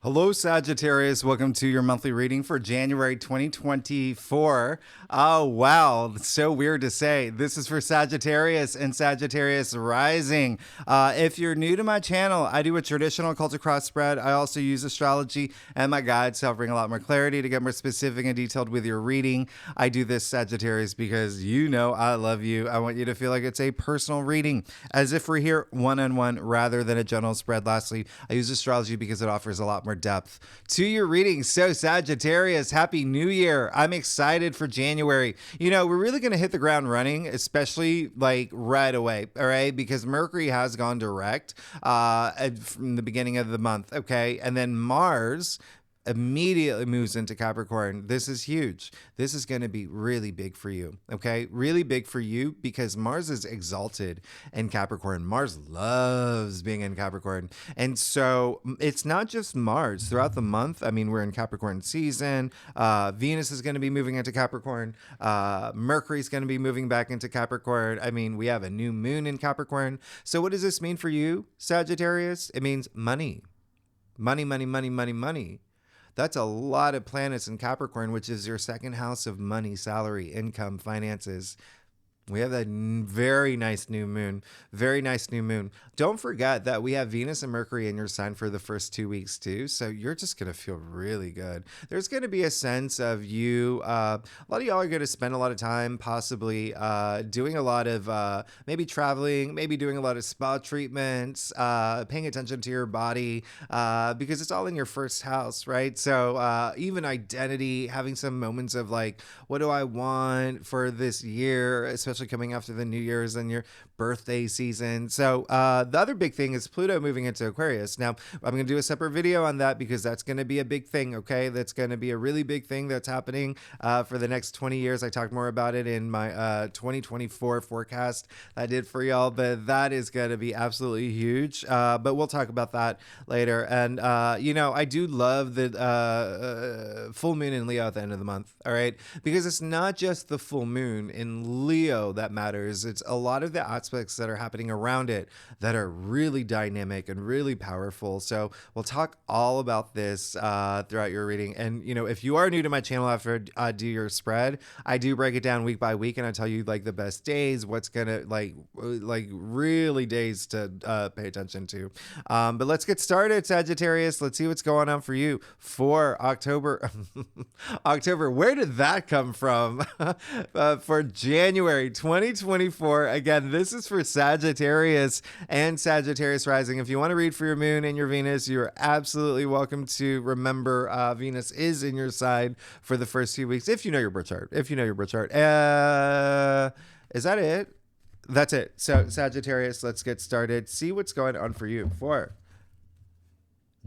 Hello, Sagittarius. Welcome to your monthly reading for January 2024. Oh, wow. It's so weird to say. This is for Sagittarius and Sagittarius rising. If you're new to my channel, I do a traditional occult cross spread. I also use astrology and my guides to help bring a lot more clarity to get more specific and detailed with your reading. I do this, Sagittarius, because you know I love you. I want you to feel like it's a personal reading, as if we're here one-on-one rather than a general spread. Lastly, I use astrology because it offers a lot more depth to your reading. So Sagittarius, happy new year. I'm excited for January. You know, we're really going to hit the ground running, especially like right away. All right. Because Mercury has gone direct from the beginning of the month. Okay. And then Mars immediately moves into Capricorn. This is huge. This is going to be really big for you. Okay. Really big for you because Mars is exalted in Capricorn. Mars loves being in Capricorn. And so it's not just Mars throughout the month. I mean, we're in Capricorn season. Venus is going to be moving into Capricorn. Mercury's going to be moving back into Capricorn. I mean, we have a new moon in Capricorn. So what does this mean for you, Sagittarius? It means money. Money, money, money, money, money. That's a lot of planets in Capricorn, which is your second house of money, salary, income, finances. We have that very nice new moon. Very nice new moon. Don't forget that we have Venus and Mercury in your sign for the first 2 weeks too. So you're just going to feel really good. There's going to be a sense of you. A lot of y'all are going to spend a lot of time possibly doing a lot of maybe traveling, maybe doing a lot of spa treatments, paying attention to your body because it's all in your first house, right? So even identity, having some moments of like, what do I want for this year, especially coming after the New Year's and your birthday season. So the other big thing is Pluto moving into Aquarius. Now, I'm going to do a separate video on that because that's going to be a big thing, okay? That's going to be a really big thing that's happening for the next 20 years. I talked more about it in my 2024 forecast I did for y'all, but that is going to be absolutely huge. But we'll talk about that later. And, you know, I do love the full moon in Leo at the end of the month, all right? Because it's not just the full moon in Leo that matters. It's a lot of the aspects that are happening around it that are really dynamic and really powerful. So we'll talk all about this throughout your reading. And, you know, if you are new to my channel after I do your spread, I do break it down week by week and I tell you like the best days, what's going to like really days to pay attention to. But let's get started, Sagittarius. Let's see what's going on for you for October. October, where did that come from? For January 2024. Again, this is for Sagittarius and Sagittarius rising. If you want to read for your moon and your Venus, you're absolutely welcome to. Remember, Venus is in your side for the first few weeks. If you know your birth chart. If you know your birth chart. Is that it? That's it. So Sagittarius, let's get started. See what's going on for you for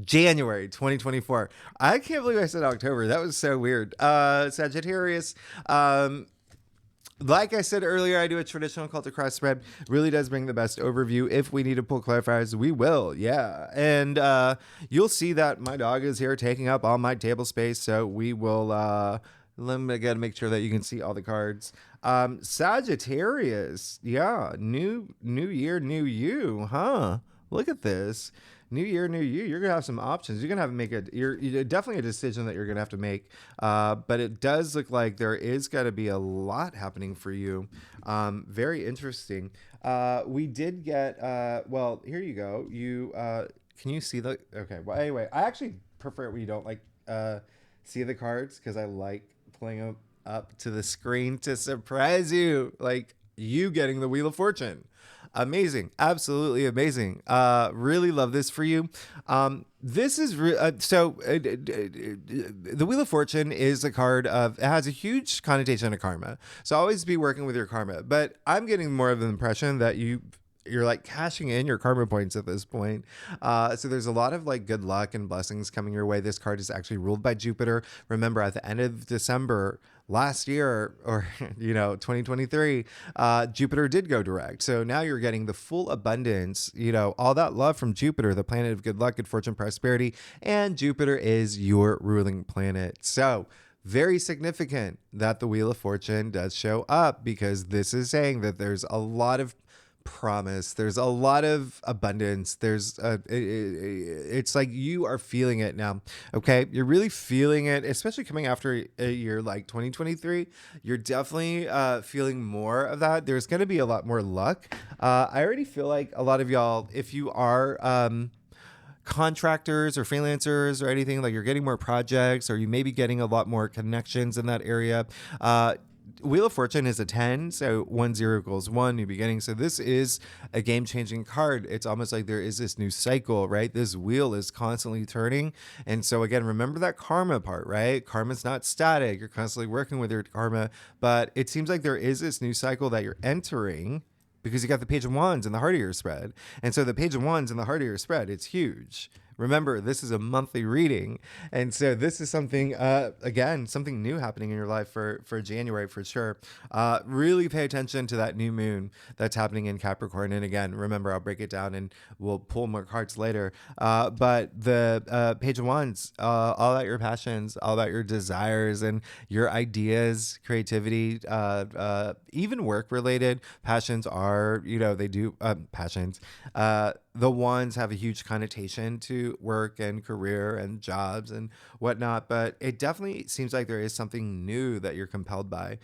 January 2024. I can't believe I said October. That was so weird. Sagittarius, like I said earlier, I do a traditional occult cross spread. Really does bring the best overview. If we need to pull clarifiers, we will. Yeah. And you'll see that my dog is here taking up all my table space. So we will, let me again make sure that you can see all the cards. Sagittarius. Yeah. New year, new you. Huh? Look at this. New year, new you. You're gonna have some options. You're gonna have to make you're definitely a decision that you're gonna have to make. But it does look like there is gonna be a lot happening for you. Very interesting. We did get. Well, here you go. You can you see the? Okay. Well, anyway, I actually prefer it when you don't like see the cards because I like pulling them up to the screen to surprise you, like you getting the Wheel of Fortune. Amazing. Absolutely amazing. Really love this for you. This is the Wheel of Fortune is a card of, it has a huge connotation to karma. So always be working with your karma, but I'm getting more of an impression that you're like cashing in your karma points at this point. So there's a lot of like good luck and blessings coming your way. This card is actually ruled by Jupiter. Remember, at the end of December last year, or, you know, 2023, Jupiter did go direct. So now you're getting the full abundance, you know, all that love from Jupiter, the planet of good luck, good fortune, prosperity, and Jupiter is your ruling planet. So very significant that the Wheel of Fortune does show up because this is saying that there's a lot of promise. There's a lot of abundance. It's like you are feeling it now. Okay, you're really feeling it, especially coming after a year like 2023. You're definitely feeling more of that. There's going to be a lot more luck. I already feel like a lot of y'all, if you are contractors or freelancers or anything, like you're getting more projects, or you may be getting a lot more connections in that area. Wheel of Fortune is a 10, so 1-0 equals 1, new beginning. So this is a game-changing card. It's almost like there is this new cycle, right? This wheel is constantly turning. And so again, remember that karma part, right? Karma's not static. You're constantly working with your karma, but it seems like there is this new cycle that you're entering, because you got the Page of Wands and the Heart of your spread. And so the Page of Wands and the Heart of your spread, it's huge. Remember, this is a monthly reading. And so this is something, again, something new happening in your life for January for sure. Really pay attention to that new moon that's happening in Capricorn. And again, remember, I'll break it down and we'll pull more cards later. But the Page of Wands, all about your passions, all about your desires and your ideas, creativity, even work related passions are, they do passions. The wands have a huge connotation to work and career and jobs and whatnot, but it definitely seems like there is something new that you're compelled by.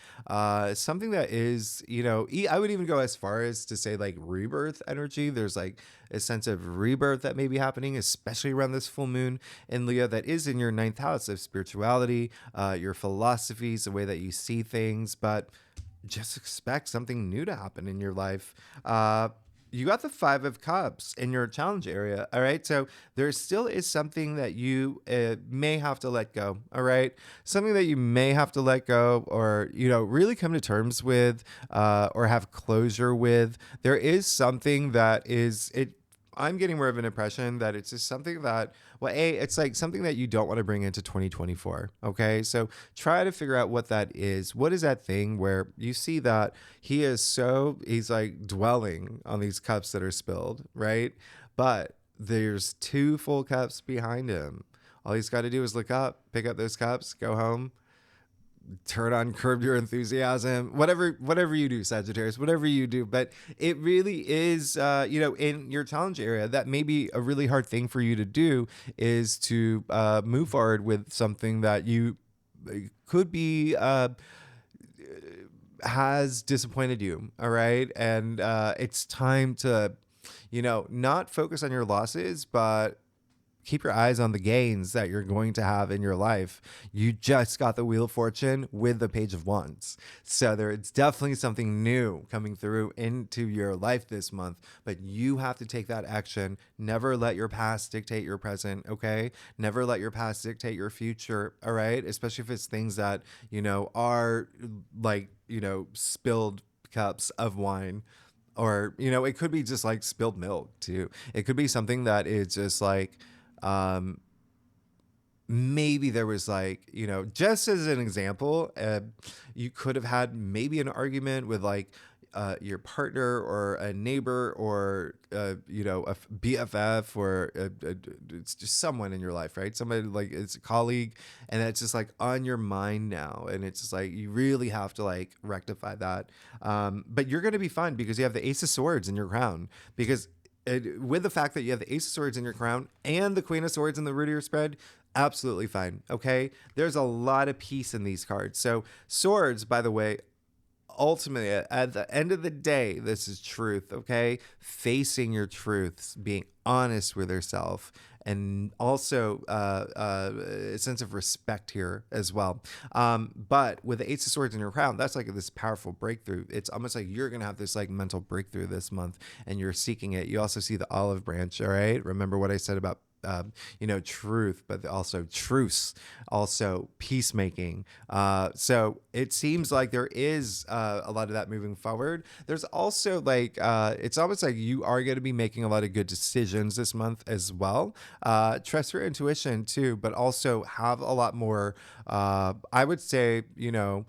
Something that is, I would even go as far as to say like rebirth energy. There's like a sense of rebirth that may be happening, especially around this full moon in Leo that is in your ninth house of spirituality, your philosophies, the way that you see things, but just expect something new to happen in your life. You got the 5 of Cups in your challenge area. All right. So there still is something that you may have to let go. All right. Something that you may have to let go, or, really come to terms with, or have closure with. There is something that is it. I'm getting more of an impression that it's just something that, well, it's like something that you don't want to bring into 2024. Okay. So try to figure out what that is. What is that thing where you see that he's like dwelling on these cups that are spilled, right? But there's 2 full cups behind him. All he's got to do is look up, pick up those cups, go home, turn on Curb Your Enthusiasm, whatever you do, Sagittarius, whatever you do. But it really is, in your challenge area, that may be a really hard thing for you to do, is to move forward with something that you could be has disappointed you. All right. And it's time to, not focus on your losses, but keep your eyes on the gains that you're going to have in your life. You just got the Wheel of Fortune with the Page of Wands. So it's definitely something new coming through into your life this month, but you have to take that action. Never let your past dictate your present, okay? Never let your past dictate your future, all right? Especially if it's things that, are like, spilled cups of wine. Or, it could be just like spilled milk too. It could be something that is just like, maybe there was like, just as an example, you could have had maybe an argument with like your partner or a neighbor or, a BFF, or it's just someone in your life, right? Somebody like it's a colleague, and it's just like on your mind now. And it's just like, you really have to like rectify that. But you're going to be fine because you have the Ace of Swords in your crown, because with the fact that you have the Ace of Swords in your crown and the Queen of Swords in the root of your spread, absolutely fine. Okay. There's a lot of peace in these cards. So swords, by the way, ultimately at the end of the day, this is truth. Okay. Facing your truths, being honest with yourself, and also a sense of respect here as well. But with the Ace of Swords in your crown, that's like this powerful breakthrough. It's almost like you're going to have this like mental breakthrough this month, and you're seeking it. You also see the olive branch. All right. Remember what I said about truth, but also truce, also peacemaking. So it seems like there is a lot of that moving forward. There's also like, it's almost like you are going to be making a lot of good decisions this month as well. Trust your intuition too, but also have a lot more, I would say, you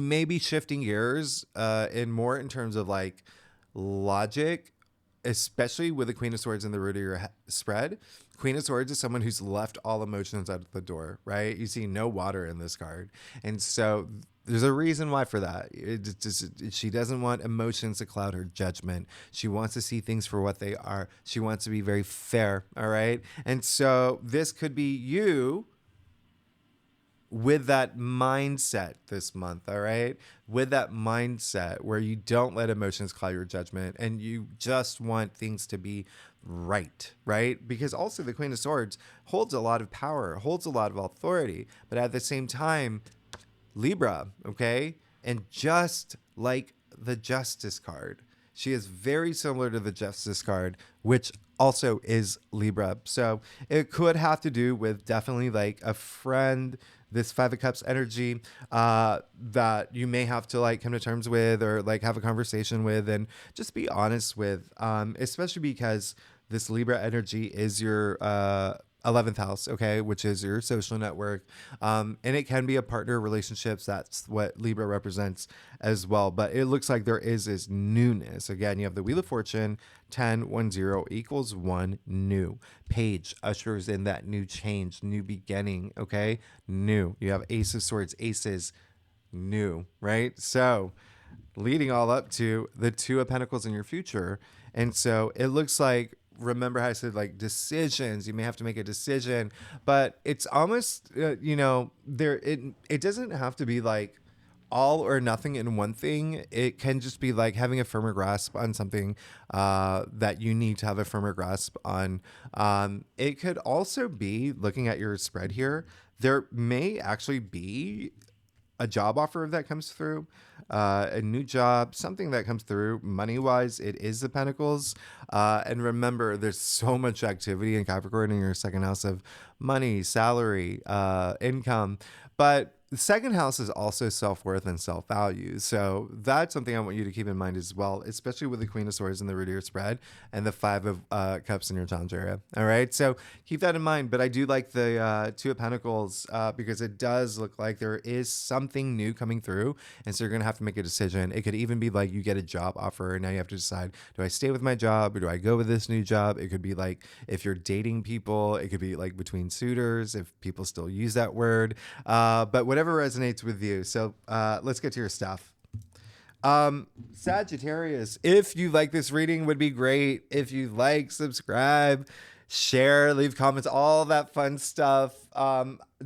may be shifting gears in terms of like logic, especially with the Queen of Swords in the root of your spread. Queen of Swords is someone who's left all emotions out of the door, right? You see no water in this card. And so There's a reason why for that. She doesn't want emotions to cloud her judgment. She wants to see things for what they are. She wants to be very fair. All right. And so this could be you with that mindset this month, all right? With that mindset where you don't let emotions cloud your judgment and you just want things to be right, right? Because also the Queen of Swords holds a lot of power, holds a lot of authority, but at the same time, Libra, okay? And just like the Justice card, she is very similar to the Justice card, which also is Libra. So it could have to do with definitely like a friend, this Five of Cups energy that you may have to like come to terms with or like have a conversation with and just be honest with, especially because this Libra energy is your 11th house, okay, which is your social network. And it can be a partner relationships. That's what Libra represents as well. But it looks like there is this newness. Again, you have the Wheel of Fortune, 10, 1, 0 equals 1, new. Page ushers in that new change, new beginning, okay? New. You have Ace of Swords, aces, new, right? So leading all up to the Two of Pentacles in your future. And so it looks like, remember how I said like decisions, you may have to make a decision, but it's almost, it doesn't have to be like all or nothing in one thing. It can just be like having a firmer grasp on something that you need to have a firmer grasp on. It could also be looking at your spread here. There may actually be a job offer that comes through, a new job, something that comes through money wise. It is the Pentacles. And remember, there's so much activity in Capricorn in your second house of money, salary, income. But the second house is also self-worth and self-value. So that's something I want you to keep in mind as well, especially with the Queen of Swords in the root of your spread and the Five of Cups in your Chandra. All right. So keep that in mind. But I do like the Two of Pentacles because it does look like there is something new coming through. And so you're going to have to make a decision. It could even be like you get a job offer and now you have to decide, do I stay with my job or do I go with this new job? It could be like if you're dating people, it could be like between suitors, if people still use that word. But whatever resonates with you. So let's get to your stuff. Sagittarius, if you like this reading, would be great if you like, subscribe, share, leave comments, all that fun stuff.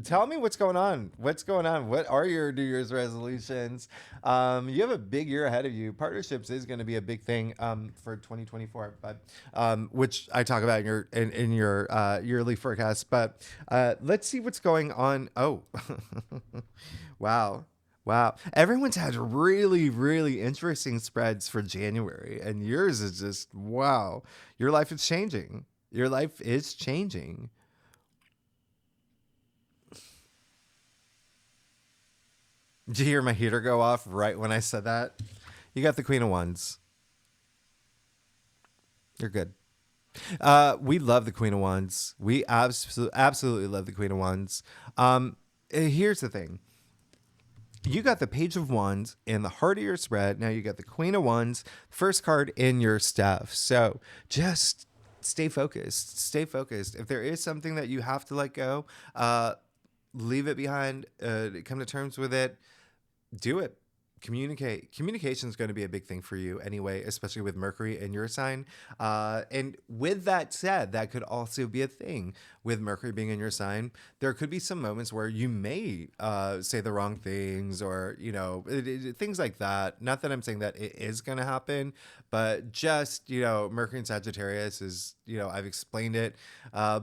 Tell me what's going on. What's going on? What are your New Year's resolutions? You have a big year ahead of you. Partnerships is going to be a big thing for 2024, but which I talk about in your yearly forecast. But let's see what's going on. Oh, wow. Wow. Everyone's had really, really interesting spreads for January, and yours is just, wow. Your life is changing. Your life is changing. Did you hear my heater go off right when I said that? You got the Queen of Wands. You're good. We love the Queen of Wands. We absolutely love the Queen of Wands. Here's the thing. You got the Page of Wands in the heart of your spread. Now you got the Queen of Wands, first card in your stuff. So just stay focused. Stay focused. If there is something that you have to let go, leave it behind. Come to terms with it. Do it. Communicate. Communication is going to be a big thing for you anyway, especially with Mercury in your sign. And with that said, that could also be a thing with Mercury being in your sign. There could be some moments where you may say the wrong things or, things like that. Not that I'm saying that it is going to happen, but just, Mercury and Sagittarius is, I've explained it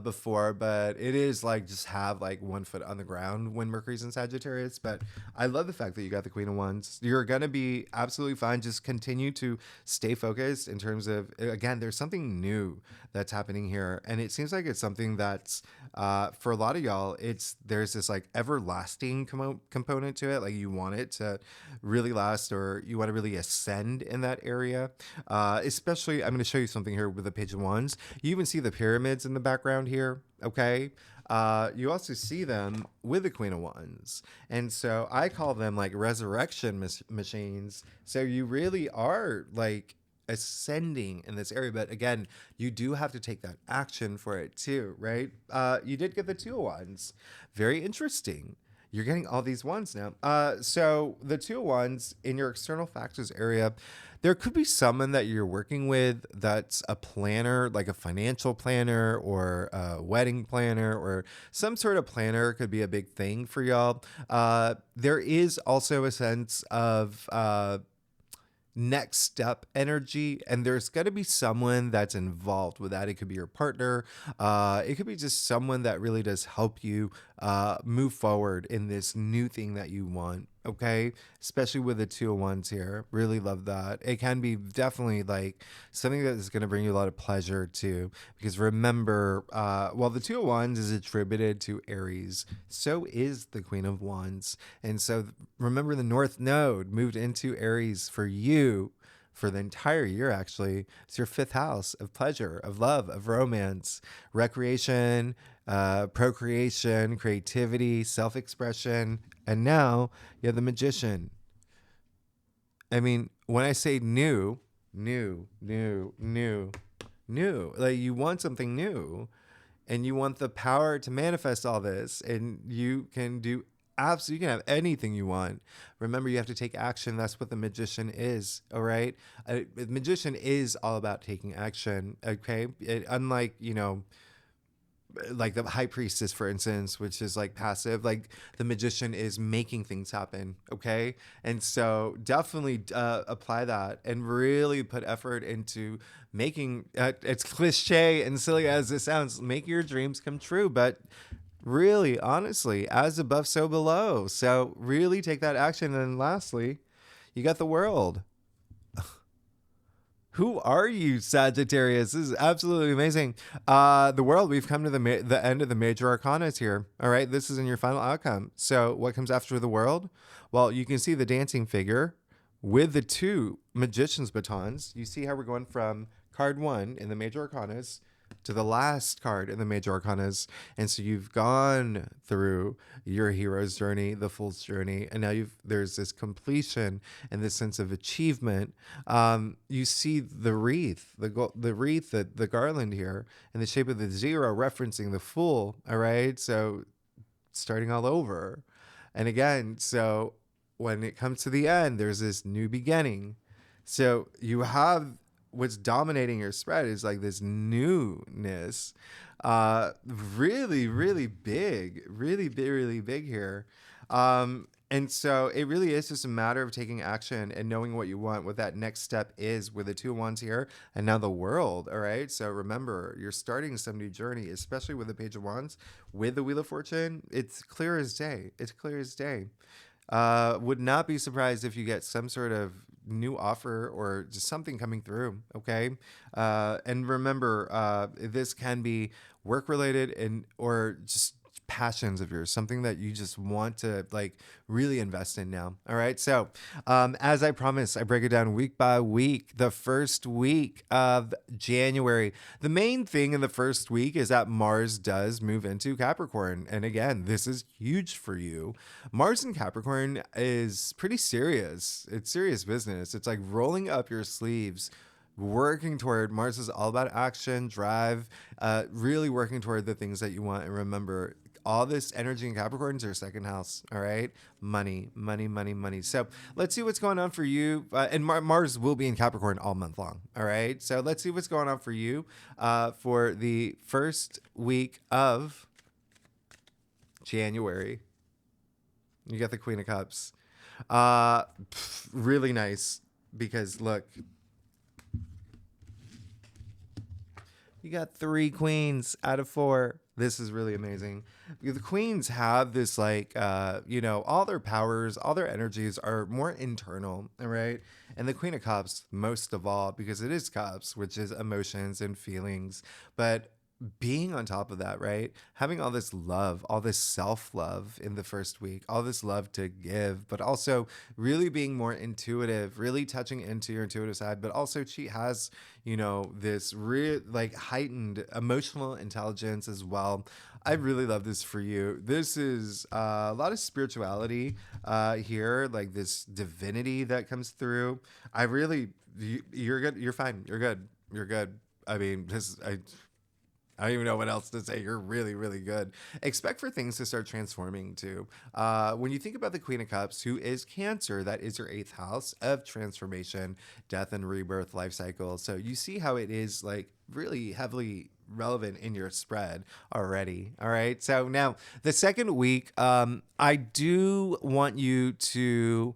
before, but it is like just have like one foot on the ground when Mercury's in Sagittarius. But I love the fact that you got the Queen of Wands. You're going to be absolutely fine. Just continue to stay focused in terms of, again, there's something new that's happening here. And it seems like it's something that's, for a lot of y'all, there's this like everlasting component to it. Like you want it to really last or you want to really ascend in that area. Especially, I'm going to show you something here with the Page of Wands. You even see the pyramids in the background here. Okay. You also see them with the Queen of Wands. And so I call them like resurrection machines. So you really are like ascending in this area. But again, you do have to take that action for it too, right? You did get the Two of Wands. Very interesting. you're getting all these ones now. So the 2 of Wands in your external factors area, there could be someone that you're working with that's a planner, like a financial planner or a wedding planner or some sort of planner could be a big thing for y'all. There is also a sense of next step energy, and there's going to be someone that's involved with that. It could be your partner, it could be just someone that really does help you move forward in this new thing that you want. Okay, especially with the 2 of Wands here, really love that. It can be definitely like something that is going to bring you a lot of pleasure too, because remember, while the 2 of Wands is attributed to Aries, so is the Queen of Wands. And so remember, the North Node moved into Aries for you for the entire year. Actually, it's your 5th house of pleasure, of love, of romance, recreation, procreation, creativity, self-expression. And now you have the Magician. I mean, when I say new, like you want something new and you want the power to manifest all this, and you can do absolutely, you can have anything you want. Remember, you have to take action. That's what the Magician is. All right. The Magician is all about taking action. Okay. Unlike, like the High Priestess, for instance, which is like passive, like the Magician is making things happen. Okay. And so definitely apply that and really put effort into making it's cliche and silly as it sounds, make your dreams come true, but really, honestly, as above, so below. So really take that action. And then lastly, you got the World. Who are you, Sagittarius? This is absolutely amazing. The World, we've come to the end of the major arcanas here. All right, this is in your final outcome. So what comes after the World? Well, you can see the dancing figure with the 2 Magician's batons. You see how we're going from card 1 in the major arcanas to the last card in the major arcanas. And so you've gone through your hero's journey, the Fool's journey, and now there's this completion and this sense of achievement. You see the wreath, the wreath, the garland here in the shape of the 0, referencing the Fool. All right, so starting all over. And again, so when it comes to the end, there's this new beginning. So you have what's dominating your spread is like this newness, really big, really big here. And so it really is just a matter of taking action and knowing what you want, what that next step is with the 2 of Wands here and now the World. All right, so remember, you're starting some new journey, especially with the Page of Wands, with the Wheel of Fortune. It's clear as day. Would not be surprised if you get some sort of new offer or just something coming through. Okay. And remember, this can be work related or just passions of yours, something that you just want to like really invest in now. All right. So, as I promised, I break it down week by week. The first week of January, the main thing in the first week is that Mars does move into Capricorn. And again, this is huge for you. Mars in Capricorn is pretty serious. It's serious business. It's like rolling up your sleeves, working toward. Mars is all about action, drive, really working toward the things that you want. And remember, all this energy in Capricorn is your 2nd house. All right. Money. So let's see what's going on for you. And Mars will be in Capricorn all month long. All right. So let's see what's going on for you for the first week of January. You got the Queen of Cups. Really nice because look, you got 3 queens out of 4. This is really amazing. The queens have this like, all their powers, all their energies are more internal, all right? And the Queen of Cups, most of all, because it is cups, which is emotions and feelings. But being on top of that, right? Having all this love, all this self-love in the first week, all this love to give, but also really being more intuitive, really touching into your intuitive side. But also she has, this real like heightened emotional intelligence as well. I really love this for you. This is a lot of spirituality here, like this divinity that comes through. You're good. You're fine. You're good. I mean, I don't even know what else to say. You're really, really good. Expect for things to start transforming too. When you think about the Queen of Cups, who is Cancer, that is your eighth house of transformation, death and rebirth, life cycle. So you see how it is like really heavily relevant in your spread already. All right. So now the second week, I do want you to,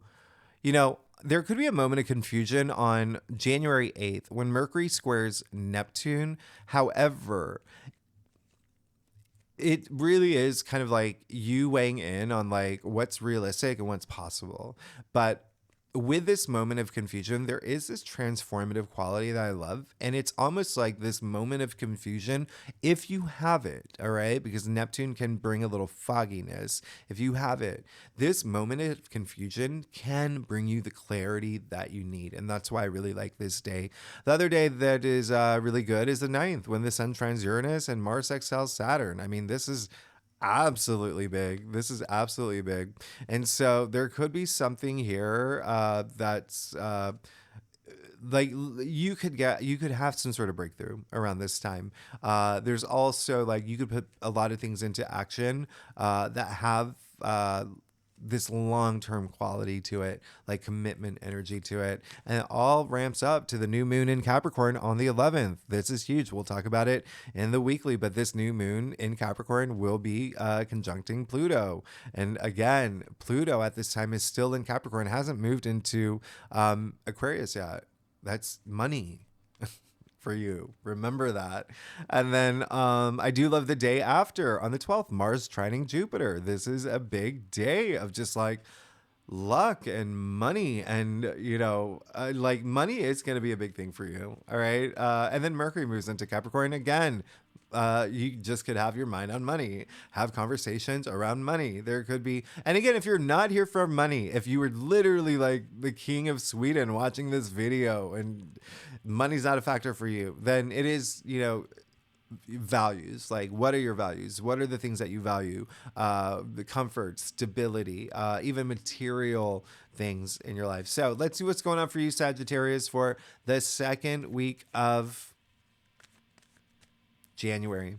there could be a moment of confusion on January 8th when Mercury squares Neptune. However, it really is kind of like you weighing in on like what's realistic and what's possible. But with this moment of confusion, there is this transformative quality that I love. And it's almost like this moment of confusion, if you have it, all right, because Neptune can bring a little fogginess. If you have it, this moment of confusion can bring you the clarity that you need. And that's why I really like this day. The other day that is really good is the 9th, when the Sun trines Uranus and Mars sextiles Saturn. I mean, this is absolutely big. This is absolutely big. And so there could be something here that's like you could have some sort of breakthrough around this time. There's also like you could put a lot of things into action that have this long-term quality to it, like commitment energy to it. And it all ramps up to the new moon in Capricorn on the 11th. This is huge. We'll talk about it in the weekly, but this new moon in Capricorn will be conjuncting Pluto. And again, Pluto at this time is still in Capricorn, hasn't moved into Aquarius yet. That's money for you. Remember that. And then I do love the day after on the 12th, Mars trining Jupiter. This is a big day of just like luck and money. And, like money is going to be a big thing for you. All right. And then Mercury moves into Capricorn again. You just could have your mind on money, have conversations around money. There could be, and again, if you're not here for money, if you were literally like the king of Sweden watching this video and money's not a factor for you, then it is, values. Like, what are your values? What are the things that you value? The comfort, stability, even material things in your life. So let's see what's going on for you, Sagittarius, for the second week of January.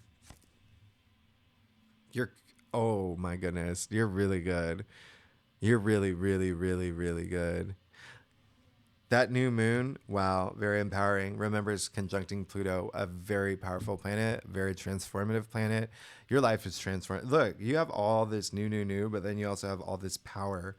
Oh my goodness, you're really good. You're really, really, really, really good. That new moon, wow, very empowering. Remember, it's conjuncting Pluto, a very powerful planet, very transformative planet. Your life is transformed. Look, you have all this new, but then you also have all this power.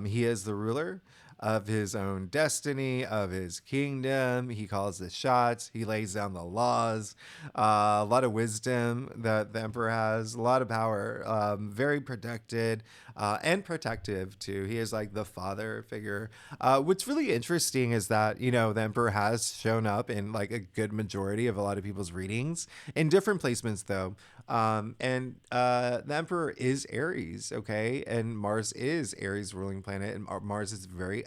He is the ruler of his own destiny, of his kingdom. He calls the shots. He lays down the laws. A lot of wisdom that the emperor has. A lot of power. Very protected and protective too. He is like the father figure. What's really interesting is that the emperor has shown up in like a good majority of a lot of people's readings in different placements though. And the emperor is Aries, okay, and Mars is Aries ruling planet, and Mars is very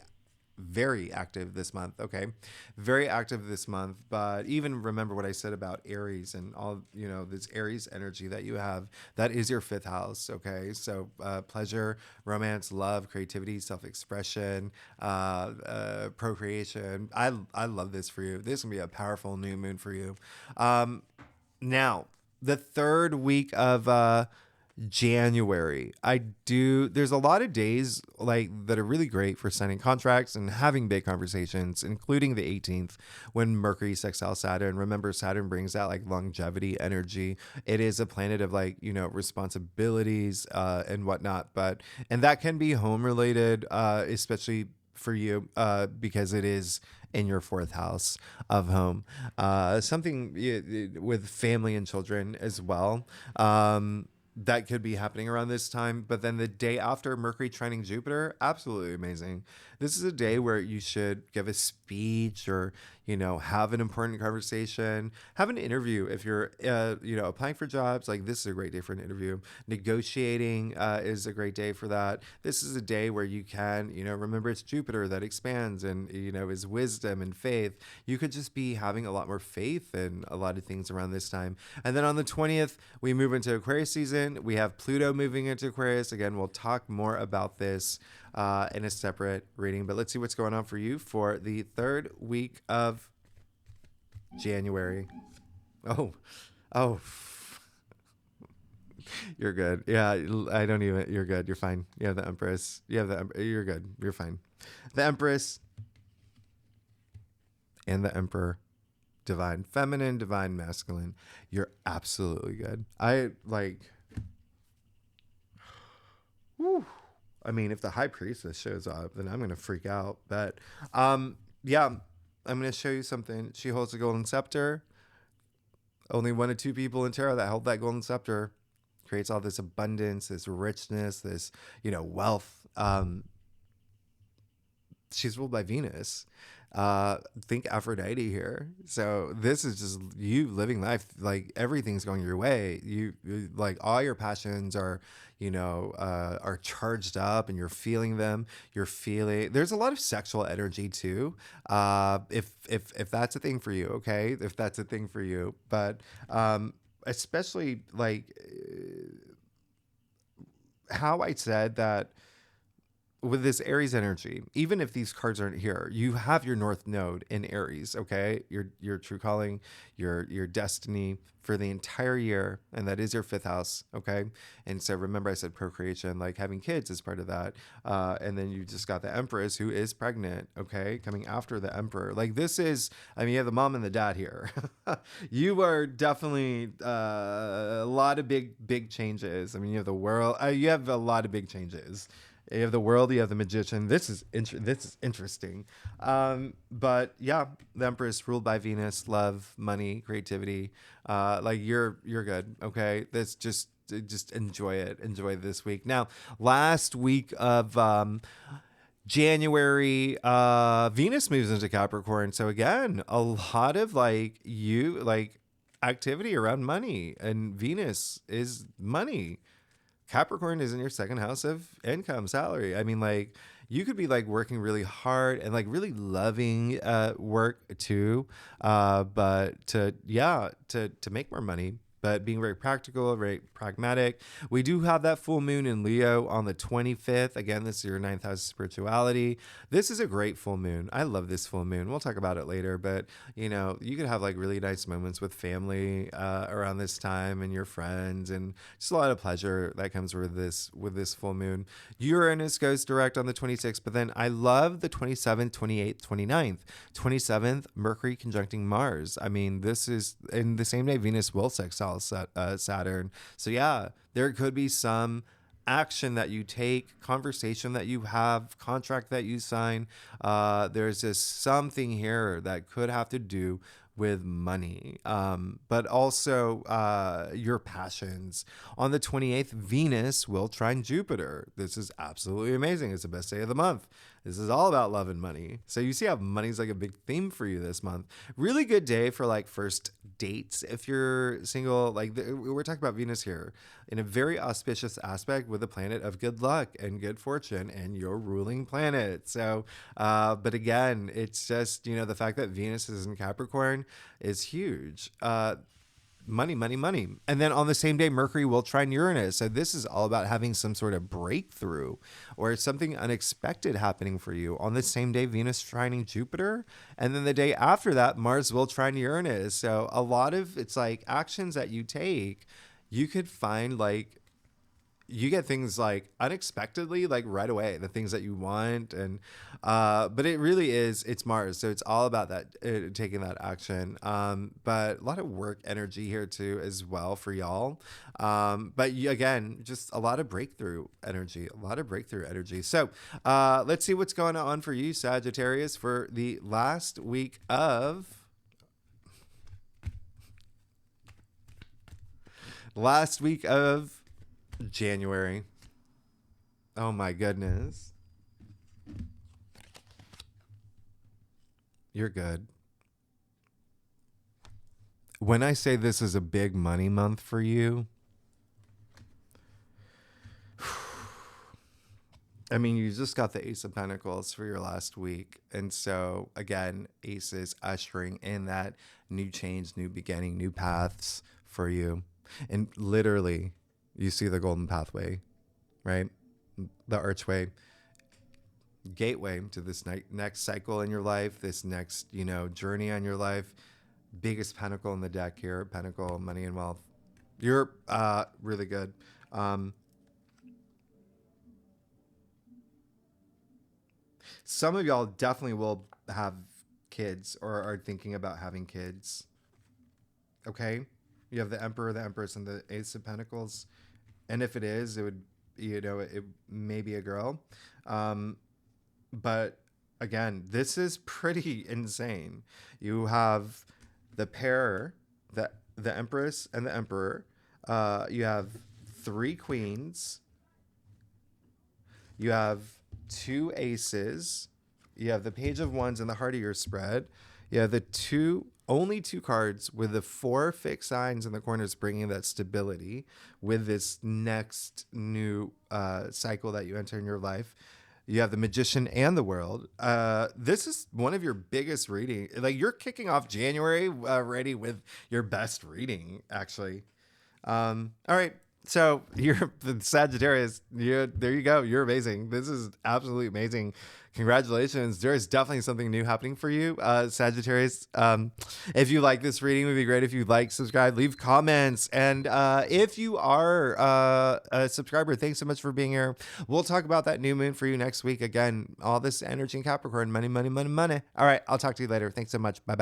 active this month. Okay. Very active this month. But even remember what I said about Aries and all, this Aries energy that you have, that is your fifth house. Okay. So pleasure, romance, love, creativity, self-expression, procreation. I love this for you. This is gonna be a powerful new moon for you. Now, the third week of January, there's a lot of days like that are really great for signing contracts and having big conversations, including the 18th when Mercury sextiles Saturn. Remember, Saturn brings that like longevity energy. It is a planet of like, responsibilities and whatnot, and that can be home related, especially for you, because it is in your fourth house of home. Something with family and children as well. That could be happening around this time. But then the day after Mercury trining Jupiter, absolutely amazing. This is a day where you should give a speech or, have an important conversation, have an interview. If you're, applying for jobs, like this is a great day for an interview. Negotiating is a great day for that. This is a day where you can, remember it's Jupiter that expands and, is wisdom and faith. You could just be having a lot more faith in a lot of things around this time. And then on the 20th, we move into Aquarius season. We have Pluto moving into Aquarius. Again, we'll talk more about this in a separate reading, but let's see what's going on for you for the third week of January. Oh, Oh, you're good. Yeah, I don't even. You're good. You're fine. You have the Empress. You have You're good. You're fine. The Empress and the Emperor. Divine feminine, divine masculine. You're absolutely good. I like. Whew. I mean, if the High Priestess shows up, then I'm gonna freak out. But, yeah, I'm gonna show you something. She holds a golden scepter. Only one of two people in tarot that held that golden scepter. Creates all this abundance, this richness, this wealth. She's ruled by Venus. Think Aphrodite here. So this is just you living life like everything's going your way. Like all your passions are charged up, and you're feeling them. You're feeling. There's a lot of sexual energy too. If that's a thing for you, okay. If that's a thing for you, but especially like how I said that with this Aries energy, even if these cards aren't here, you have your North Node in Aries, okay? Your true calling, your destiny for the entire year, and that is your fifth house, okay? And so remember, I said procreation, like having kids is part of that, and then you just got the Empress who is pregnant, okay, coming after the Emperor. Like this is, I mean, you have the mom and the dad here. You are definitely a lot of big changes. I mean, you have the world, you have a lot of big changes. You have the world, you have the magician. This is interesting. But yeah, the Empress ruled by Venus, love, money, creativity. Like you're good. Okay. That's just enjoy it. Enjoy this week. Now, last week of January, Venus moves into Capricorn. So again, a lot of like activity around money, and Venus is money. Capricorn is in your second house of income, salary. I mean, like you could be like working really hard and like really loving work too, but to make more money. But being very practical, very pragmatic. We do have that full moon in Leo on the 25th. Again, this is your ninth house of spirituality. This is a great full moon. I love this full moon. We'll talk about it later, but you could have like really nice moments with family around this time and your friends, and just a lot of pleasure that comes with this full moon. Uranus goes direct on the 26th, but then I love the 27th, 28th, 29th. 27th, Mercury conjuncting Mars. I mean, this is in the same day Venus will sextile Saturn. So yeah, there could be some action that you take, conversation that you have, contract that you sign. There's just something here that could have to do with money, but also your passions. On the 28th, Venus will trine Jupiter. This is absolutely amazing. It's the best day of the month. This is all about love and money. So you see how money's like a big theme for you this month. Really good day for like first dates if you're single. Like we're talking about Venus here in a very auspicious aspect with a planet of good luck and good fortune and your ruling planet. So, but again, it's just, the fact that Venus is in Capricorn is huge. Money, money, money. And then on the same day, Mercury will trine Uranus. So this is all about having some sort of breakthrough or something unexpected happening for you. On the same day, Venus trining Jupiter. And then the day after that, Mars will trine Uranus. So a lot of it's like actions that you take, you could find like you get things like unexpectedly, like right away, the things that you want. And but it really is, it's Mars, so it's all about that, taking that action. But a lot of work energy here too as well for y'all. But again, just a lot of breakthrough energy, so let's see what's going on for you, Sagittarius, for the last week of January. Oh my goodness. You're good. When I say this is a big money month for you, I mean, you just got the Ace of Pentacles for your last week. And so, again, Ace is ushering in that new change, new beginning, new paths for you. And literally, you see the golden pathway, right? The archway, gateway to this next cycle in your life, this next, journey on your life. biggest pentacle in the deck here. Pentacle, money and wealth. You're really good. Some of y'all definitely will have kids or are thinking about having kids. Okay? You have the Emperor, the Empress, and the Ace of Pentacles. And if it is, it would, it may be a girl. But again, this is pretty insane. You have the pair, the Empress and the Emperor. You have 3 queens. You have 2 aces. You have the Page of Wands and the Heart of your spread. You have the only 2 cards with the 4 fixed signs in the corners, bringing that stability with this next new cycle that you enter in your life. You have the Magician and the World. This is one of your biggest reading. Like, you're kicking off January already with your best reading, actually. All right. So you're the Sagittarius. There you go. You're amazing. This is absolutely amazing. Congratulations. There is definitely something new happening for you, Sagittarius. If you like this reading, it would be great if you like, subscribe, leave comments. And if you are a subscriber, thanks so much for being here. We'll talk about that new moon for you next week. Again, all this energy in Capricorn, money, money, money, money. All right. I'll talk to you later. Thanks so much. Bye-bye.